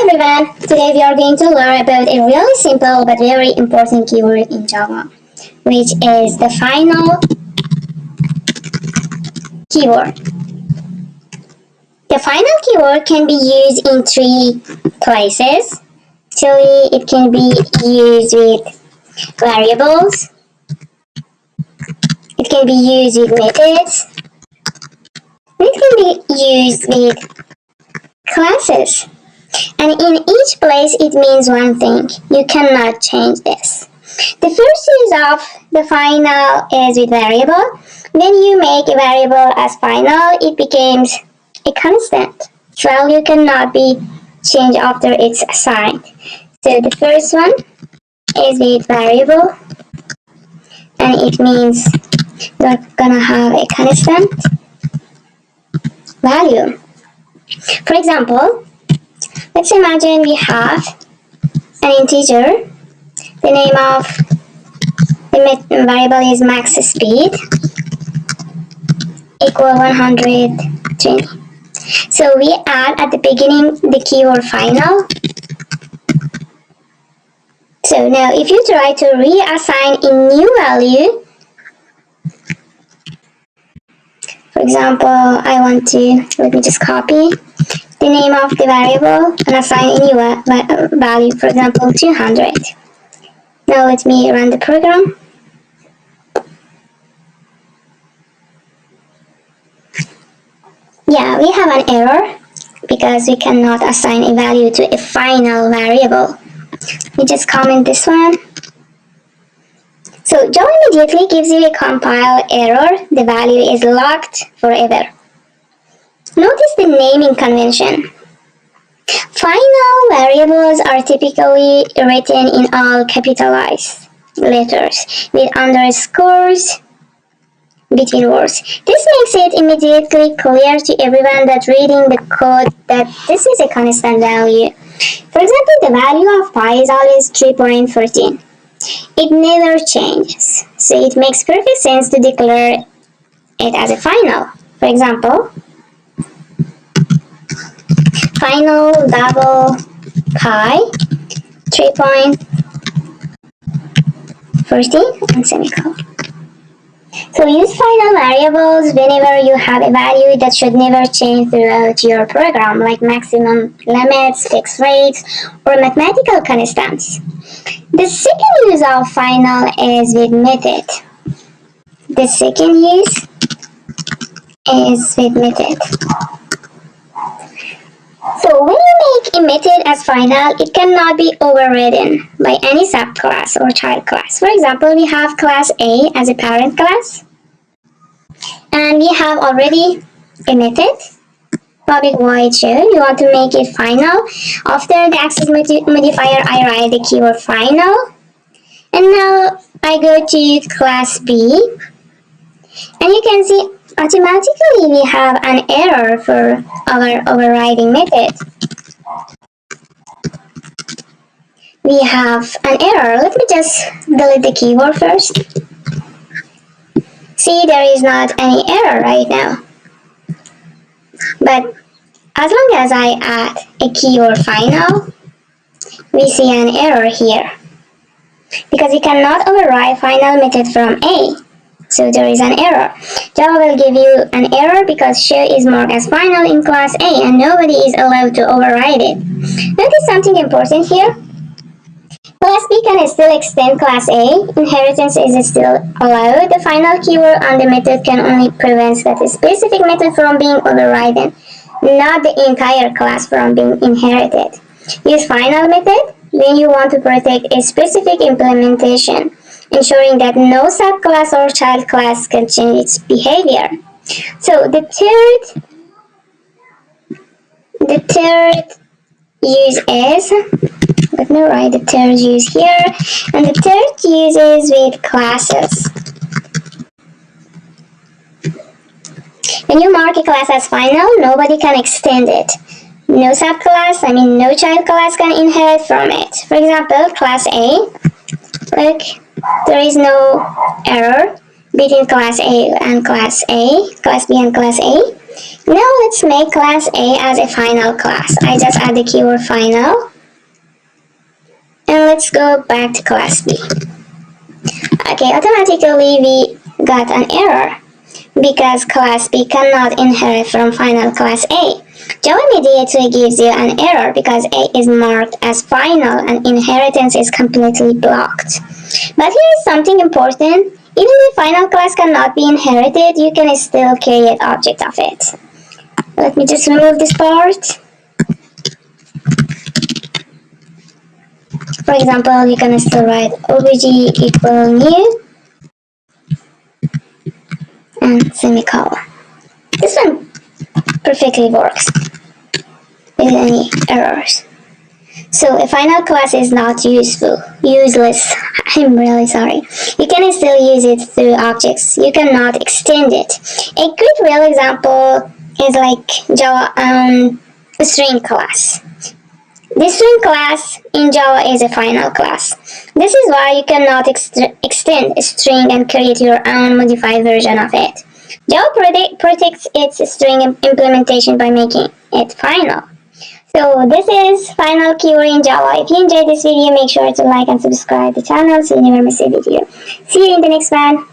everyone, today we are going to learn about a really simple but very important keyword in Java, which is the final keyword. The final keyword can be used in three places. Actually, it can be used with variables, it can be used with methods, and it can be used with classes. And in each place it means one thing. You cannot change this. The first use of the final is with variable. When you make a variable as final, it becomes a constant. Its value cannot be changed after it's assigned. So the first one is with variable, and it means you're gonna have a constant value. For example, let's imagine we have an integer. The name of the variable is max speed equal 120. So we add at the beginning the keyword final. So now if you try to reassign a new value, for example, let me just copy the name of the variable and assign a new value, for example, 200. Now let me run the program. Yeah, we have an error because we cannot assign a value to a final variable. We just comment this one. So Java immediately gives you a compile error. The value is locked forever. Notice the naming convention. Final variables are typically written in all capitalized letters with underscores between words. This makes it immediately clear to everyone that reading the code that this is a constant value. For example, the value of pi is always 3.14. It never changes, so it makes perfect sense to declare it as a final. For example, final double pi 3.14 and semicolon. So use final variables whenever you have a value that should never change throughout your program, like maximum limits, fixed rates, or mathematical constants. The second use of final is with method. The second use is with method. So when you make a method as final, it cannot be overridden by any subclass or child class. For example, we have class A as a parent class, and we have already a method, public void show. You want to make it final. After the access modifier, I write the keyword final, and now I go to class B, and you can see automatically we have an error for our overriding method. We have an error. Let me just delete the keyword first. See, there is not any error right now. But as long as I add a keyword final, we see an error here, because we cannot override final method from A. So there is an error. Java will give you an error because show is marked as final in class A and nobody is allowed to override it. Notice something important here. Class B can still extend class A. Inheritance is still allowed. The final keyword on the method can only prevent that specific method from being overridden, not the entire class from being inherited. Use final method when you want to protect a specific implementation, ensuring that no subclass or child class can change its behavior. So the third use is, let me write the third use here, and the third use is with classes. When you mark a class as final, nobody can extend it. No subclass, no child class can inherit from it. For example, class A, look, there is no error between class A and class A, class B and class A. Now let's make class A as a final class. I just add the keyword final. And let's go back to class B. Okay, automatically we got an error because class B cannot inherit from final class A. Java immediately gives you an error because A is marked as final and inheritance is completely blocked. But here is something important. Even the final class cannot be inherited, you can still create object of it. Let me just remove this part. For example, you can still write obj equal new and semicolon. This one perfectly works with any errors. So a final class is not useless. I'm really sorry. You can still use it through objects. You cannot extend it. A good real example is like Java string class. The string class in Java is a final class. This is why you cannot extend a string and create your own modified version of it. Java protects its string implementation by making it final. So this is final keyword in Java. If you enjoyed this video, make sure to like and subscribe the channel so you never miss a video. See you in the next one.